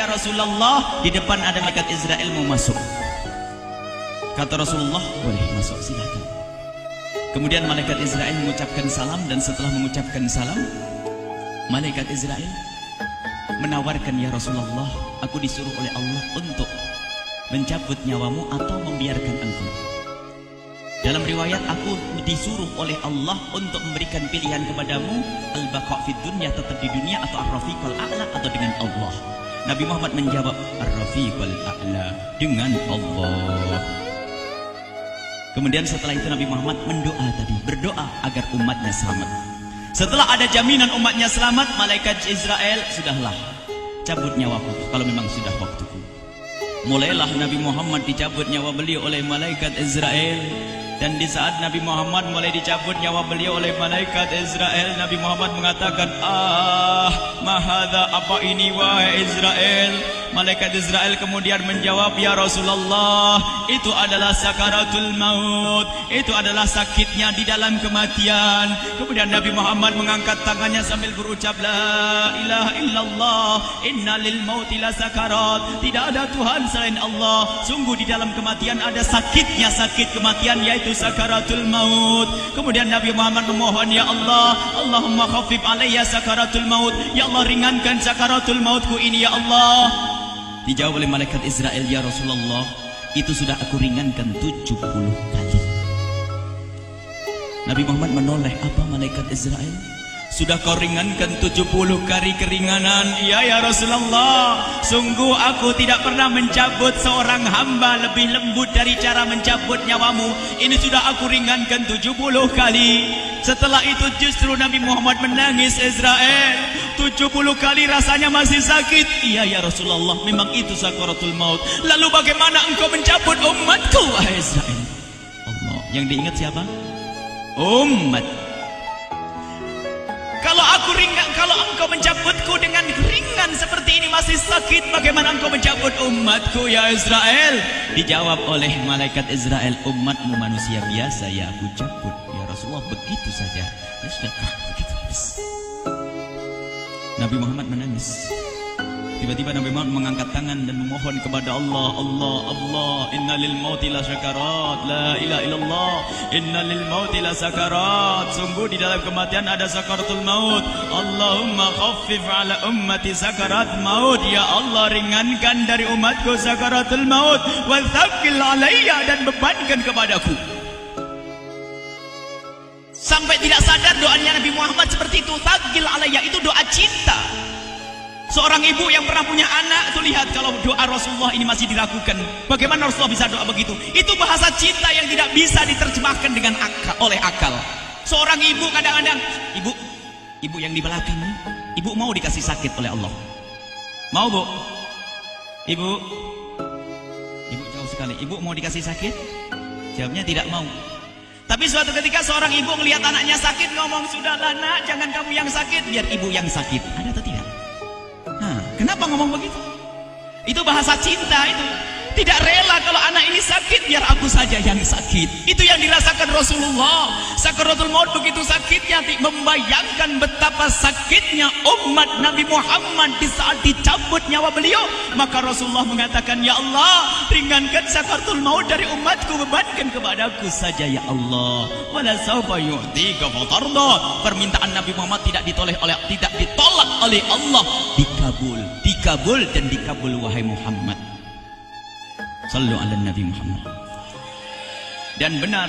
ya Rasulullah, di depan ada malaikat Israel mau masuk. Kata Rasulullah, boleh masuk, silakan. Kemudian malaikat Israel mengucapkan salam, dan setelah mengucapkan salam, malaikat Israel menawarkan, ya Rasulullah, aku disuruh oleh Allah untuk mencabut nyawamu atau membiarkan engkau. Dalam riwayat, aku disuruh oleh Allah untuk memberikan pilihan kepadamu, al-baqa' fid dunya, tetap di dunia, atau ar-rafiqul a'la, atau dengan Allah. Nabi Muhammad menjawab, ar-rafiqul a'la, dengan Allah. Kemudian setelah itu Nabi Muhammad berdoa agar umatnya selamat. Setelah ada jaminan umatnya selamat, malaikat Israel, sudahlah, cabut nyawaku kalau memang sudah waktuku. Mulailah Nabi Muhammad dicabut nyawa beliau oleh malaikat Israel. Dan di saat Nabi Muhammad mulai dicabut nyawa beliau oleh malaikat Israel, Nabi Muhammad mengatakan, mahadha, apa ini wahai Israel? Malaikat Israel kemudian menjawab, ya Rasulullah, itu adalah sakaratul maut, itu adalah sakitnya di dalam kematian. Kemudian Nabi Muhammad mengangkat tangannya sambil berucap, la ilaha illallah, inna lil mauti la sakarat, tidak ada Tuhan selain Allah, sungguh di dalam kematian ada sakitnya, sakit kematian, yaitu sakaratul maut. Kemudian Nabi Muhammad memohon, ya Allah, Allahumma khaffif alayya sakaratul maut, ya Allah, ringankan sakaratul mautku ini, ya Allah. Dijawab oleh malaikat Israel, ya Rasulullah, itu sudah aku ringankan 70 kali. Nabi Muhammad menoleh, apa malaikat Israel? Sudah kau ringankan 70 kali keringanan? Iya ya Rasulullah, sungguh aku tidak pernah mencabut seorang hamba lebih lembut dari cara mencabut nyawamu. Ini sudah aku ringankan 70 kali. Setelah itu justru Nabi Muhammad menangis, Israel, 70 kali rasanya masih sakit. Iya ya Rasulullah, memang itu sakaratul maut. Lalu bagaimana engkau mencabut umatku, wahai Israel? Allah, yang diingat siapa? Umat. Kalau engkau mencabutku dengan ringan seperti ini masih sakit, bagaimana engkau mencabut umatku, ya Israel? Dijawab oleh malaikat Israel, umatmu manusia biasa, ya aku cabut. Ya Rasulullah, begitu saja. Ya sudah, begitu habis. Nabi Muhammad menangis. Tiba-tiba Nabi Muhammad mengangkat tangan dan memohon kepada Allah, Allah, inna lil mauti la sakarat, la ilaha illallah, inna lil mauti la sakarat, sungguh di dalam kematian ada sakaratul maut. Allahumma khaffif ala ummati sakarat maut, ya Allah, ringankan dari umatku sakaratul maut, wa tsaqqil alayya, dan bebankan kepadaku. Sampai tidak sadar doanya Nabi Muhammad seperti itu, tsaqqil alayya, itu doa cinta. Seorang ibu yang pernah punya anak itu, lihat kalau doa Rasulullah ini masih diragukan, bagaimana Rasulullah bisa doa begitu? Itu bahasa cinta yang tidak bisa diterjemahkan dengan oleh akal. Seorang ibu kadang-kadang, ibu yang di belakang, ibu mau dikasih sakit oleh Allah? Mau, Bu? Ibu jauh sekali. Ibu mau dikasih sakit? Jawabnya tidak mau. Tapi suatu ketika seorang ibu melihat anaknya sakit, ngomong, sudahlah nak, jangan kamu yang sakit, biar ibu yang sakit. Ada atau tidak? Kenapa ngomong begitu? Itu bahasa cinta itu. Tidak rela kalau anak ini sakit, biar aku saja yang sakit. Itu yang dirasakan Rasulullah. Sakaratul maut begitu sakitnya, membayangkan betapa sakitnya umat Nabi Muhammad di saat dicabut nyawa beliau. Maka Rasulullah mengatakan, ya Allah, ringankan sakaratul maut dari umatku, bebankan kepadaku saja, ya Allah. Wala sawfa yu'tika fatarda. Permintaan Nabi Muhammad tidak ditolak oleh Allah, dikabul dan dikabul, wahai Muhammad. Sallu ala Nabi Muhammad. Dan benar,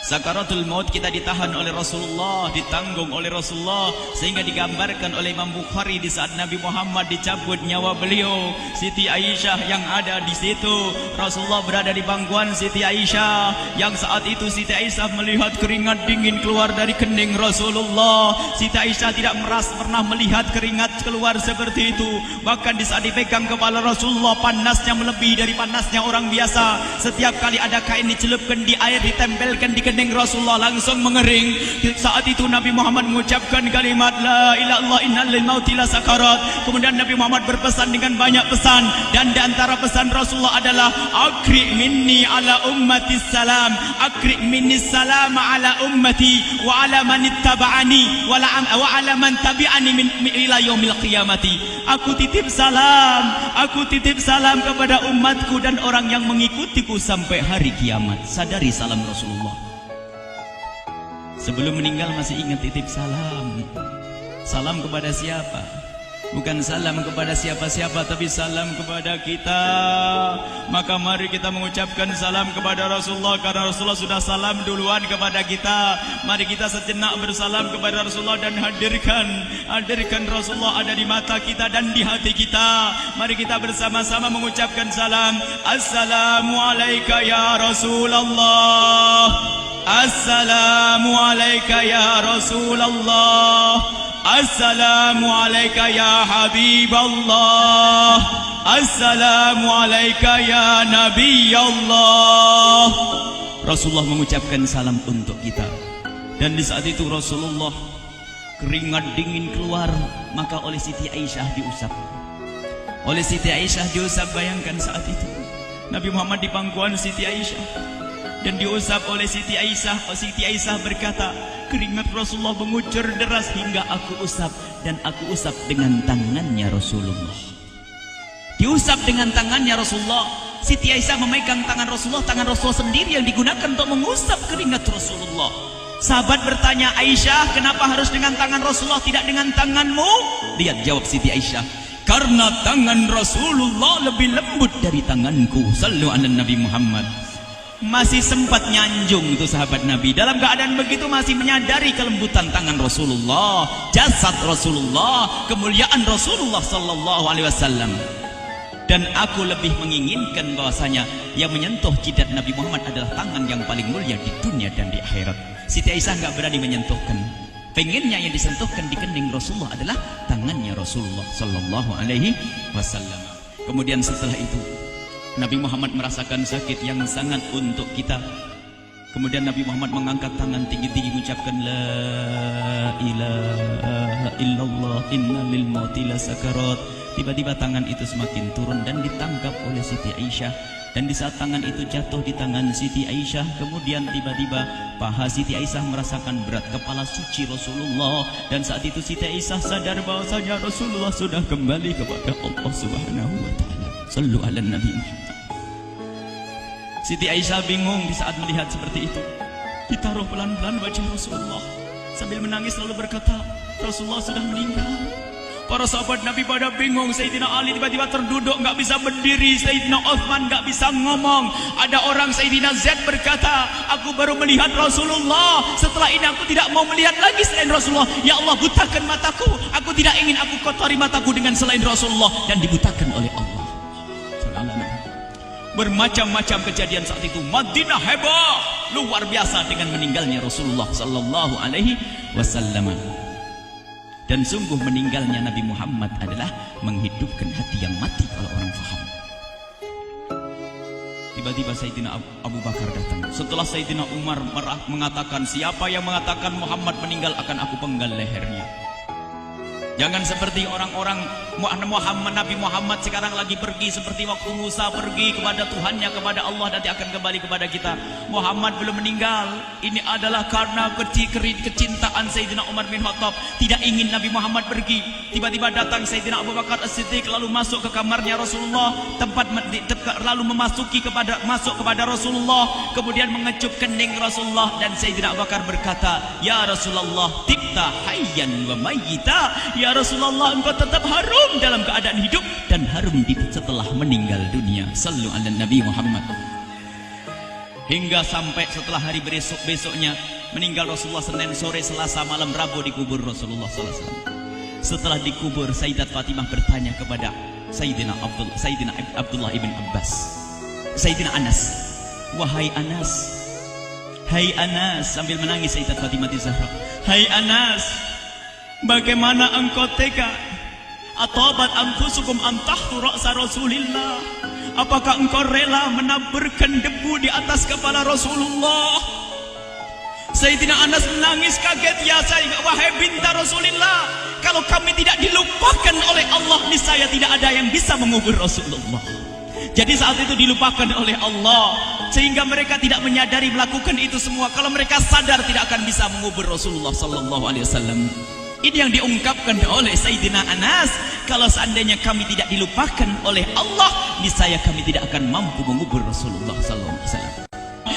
sakaratul maut kita ditahan oleh Rasulullah, ditanggung oleh Rasulullah, sehingga digambarkan oleh Imam Bukhari di saat Nabi Muhammad dicabut nyawa beliau, Siti Aisyah yang ada di situ. Rasulullah berada di pangkuan Siti Aisyah, yang saat itu Siti Aisyah melihat keringat dingin keluar dari kening Rasulullah. Siti Aisyah tidak pernah melihat keringat keluar seperti itu. Bahkan di saat dipegang kepala Rasulullah, panasnya melebihi dari panasnya orang biasa. Setiap kali ada kain dicelupkan di air, ditempelkan di kening Rasulullah langsung mengering. Saat itu Nabi Muhammad mengucapkan kalimat la ilaha illallah innal lil mauti lasakarat. Kemudian Nabi Muhammad berpesan dengan banyak pesan, dan di antara pesan Rasulullah adalah akri minni ala ummati salam, akri minni salam ala ummati wa ala man ittaba'ani wa ala man tabi'ani min ila yaumil qiyamati. Aku titip salam kepada umatku dan orang yang mengikutiku sampai hari kiamat. Sadari salam Rasulullah. Sebelum meninggal masih ingat titip salam. Salam kepada siapa? Bukan salam kepada siapa-siapa, tapi salam kepada kita. Maka mari kita mengucapkan salam kepada Rasulullah, karena Rasulullah sudah salam duluan kepada kita. Mari kita sejenak bersalam kepada Rasulullah dan hadirkan Rasulullah ada di mata kita dan di hati kita. Mari kita bersama-sama mengucapkan salam. Assalamualaikum ya Rasulullah. Assalamualaikum ya Rasulullah. Assalamualaikum ya Habiballah. Assalamualaikum ya Nabi Allah. Rasulullah mengucapkan salam untuk kita. Dan di saat itu Rasulullah keringat dingin keluar, maka oleh Siti Aisyah diusap. Oleh Siti Aisyah diusap, bayangkan saat itu Nabi Muhammad di pangkuan Siti Aisyah dan diusap oleh Siti Aisyah. Siti Aisyah berkata, keringat Rasulullah mengucur deras hingga aku usap, dan aku usap dengan tangannya Rasulullah. Diusap dengan tangannya Rasulullah. Siti Aisyah memegang tangan Rasulullah sendiri yang digunakan untuk mengusap keringat Rasulullah. Sahabat bertanya, Aisyah, kenapa harus dengan tangan Rasulullah tidak dengan tanganmu? Lihat jawab Siti Aisyah, karena tangan Rasulullah lebih lembut dari tanganku. Sallu ala Nabi Muhammad. Masih sempat nyanjung itu sahabat Nabi. Dalam keadaan begitu masih menyadari kelembutan tangan Rasulullah, jasad Rasulullah, kemuliaan Rasulullah sallallahu alaihi wasallam. Dan aku lebih menginginkan bahwasanya yang menyentuh jidat Nabi Muhammad adalah tangan yang paling mulia di dunia dan di akhirat. Siti Aisyah enggak berani menyentuhkan. Pengennya yang disentuhkan di kening Rasulullah adalah tangannya Rasulullah sallallahu alaihi wasallam. Kemudian setelah itu Nabi Muhammad merasakan sakit yang sangat untuk kita. Kemudian Nabi Muhammad mengangkat tangan tinggi-tinggi mengucapkan la ilaha illallah inna lil mauti lasakarat. Tiba-tiba tangan itu semakin turun dan ditangkap oleh Siti Aisyah. Dan di saat tangan itu jatuh di tangan Siti Aisyah, kemudian tiba-tiba paha Siti Aisyah merasakan berat kepala suci Rasulullah. Dan saat itu Siti Aisyah sadar bahwasanya Rasulullah sudah kembali kepada Allah Subhanahu wa taala. Sallu ala Nabi Muhammad. Siti Aisyah bingung di saat melihat seperti itu. Ditaruh pelan-pelan wajah Rasulullah, sambil menangis lalu berkata, Rasulullah sudah meninggal. Para sahabat Nabi pada bingung. Sayyidina Ali tiba-tiba terduduk, nggak bisa berdiri. Sayyidina Uthman nggak bisa ngomong. Ada orang, Sayyidina Zaid berkata, aku baru melihat Rasulullah. Setelah ini aku tidak mau melihat lagi selain Rasulullah. Ya Allah, butakan mataku. Aku tidak ingin aku kotori mataku dengan selain Rasulullah. Dan dibutakan oleh Allah. Bermacam-macam kejadian saat itu. Madinah heboh luar biasa dengan meninggalnya Rasulullah sallallahu alaihi wasallam. Dan sungguh meninggalnya Nabi Muhammad adalah menghidupkan hati yang mati kalau orang faham. Tiba-tiba Sayyidina Abu Bakar datang. Setelah Sayyidina Umar mengatakan, siapa yang mengatakan Muhammad meninggal akan aku penggal lehernya. Jangan seperti orang-orang Nabi Muhammad sekarang lagi pergi seperti waktu Musa pergi kepada Tuhannya, kepada Allah, nanti akan kembali kepada kita. Muhammad belum meninggal. Ini adalah karena kecintaan Sayyidina Umar bin Khattab, tidak ingin Nabi Muhammad pergi. Tiba-tiba datang Sayyidina Abu Bakar As-Siddiq lalu masuk ke kamarnya Rasulullah, lalu masuk kepada Rasulullah, kemudian mengecup kening Rasulullah. Dan Sayyidina Abu Bakar berkata, ya Rasulullah, tibta hayyan wa mayyita. Ya Rasulullah, engkau tetap harum dalam keadaan hidup dan harum setelah meninggal dunia. Sallu ala Nabi Muhammad. Hingga sampai setelah hari besoknya meninggal Rasulullah Senin sore, Selasa malam, Rabu dikubur Rasulullah sallallahu alaihi wasallam. Setelah dikubur, Sayyidat Fatimah bertanya kepada Sayyidina Abdullah ibn Abbas, Sayyidina Anas, wahai Anas, hai Anas, sambil menangis Sayyidat Fatimah Zahra, hai Anas, bagaimana engkau tega? Atabat anfusukum antahtu ra'sa Rasulillah. Apakah engkau rela menaburkan debu di atas kepala Rasulullah? Sayyidina Anas menangis kaget, ya wahai binta Rasulullah, kalau kami tidak dilupakan oleh Allah, niscaya tidak ada yang bisa mengubur Rasulullah. Jadi saat itu dilupakan oleh Allah, sehingga mereka tidak menyadari melakukan itu semua. Kalau mereka sadar, tidak akan bisa mengubur Rasulullah sallallahu alaihi wasallam. Ini yang diungkapkan oleh Sayyidina Anas. Kalau seandainya kami tidak dilupakan oleh Allah, niscaya kami tidak akan mampu mengubur Rasulullah sallallahu alaihi wasallam.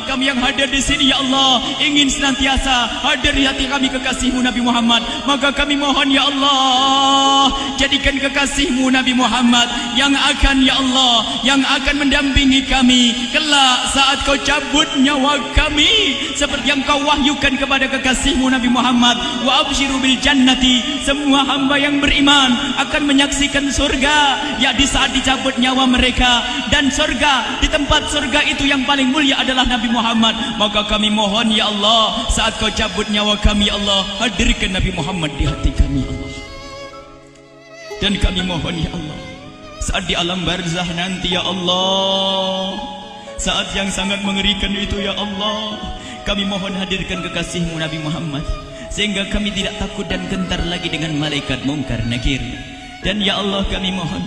Kami yang hadir di sini, ya Allah, ingin senantiasa hadir di hati kami kekasih-Mu Nabi Muhammad. Maka kami mohon, ya Allah, jadikan kekasih-Mu Nabi Muhammad yang akan, ya Allah, yang akan mendampingi kami kelak saat Kau cabut nyawa kami, seperti yang Kau wahyukan kepada kekasih-Mu Nabi Muhammad. Wa absyiru bil jannati, semua hamba yang beriman akan menyaksikan surga, ya di saat dicabut nyawa mereka. Dan surga, di tempat surga itu yang paling mulia adalah Nabi Muhammad. Maka kami mohon, ya Allah, saat Kau cabut nyawa kami, ya Allah, hadirkan Nabi Muhammad di hati kami, ya Allah. Dan kami mohon, ya Allah, saat di alam barzah nanti, ya Allah, saat yang sangat mengerikan itu, ya Allah, kami mohon hadirkan kekasih-Mu Nabi Muhammad, sehingga kami tidak takut dan gentar lagi dengan malaikat mungkar nakir. Dan ya Allah, kami mohon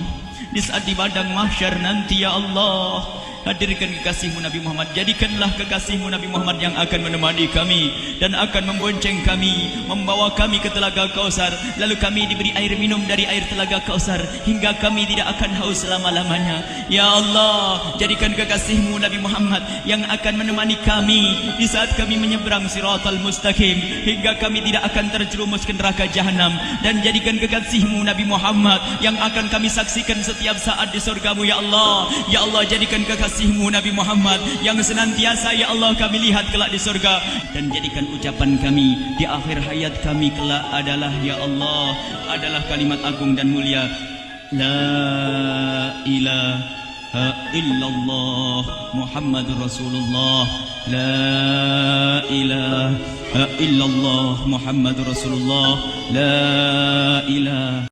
di saat di padang mahsyar nanti, ya Allah, hadirkan kekasih-Mu Nabi Muhammad. Jadikanlah kekasih-Mu Nabi Muhammad yang akan menemani kami dan akan membonceng kami, membawa kami ke telaga Kausar. Lalu kami diberi air minum dari air telaga Kausar hingga kami tidak akan haus selama-lamanya. Ya Allah, jadikan kekasih-Mu Nabi Muhammad yang akan menemani kami di saat kami menyeberang Siratal Mustaqim hingga kami tidak akan terjerumus ke neraka Jahanam. Dan jadikan kekasih-Mu Nabi Muhammad yang akan kami saksikan setiap saat di surga-Mu, ya Allah. Ya Allah, jadikan kekasih-Mu Nabi Muhammad yang senantiasa, ya Allah, kami lihat kelak di surga. Dan jadikan ucapan kami di akhir hayat kami kelak adalah, ya Allah, adalah kalimat agung dan mulia, La ilaha illallah Muhammadur Rasulullah. La ilaha illallah Muhammadur Rasulullah. La ilaha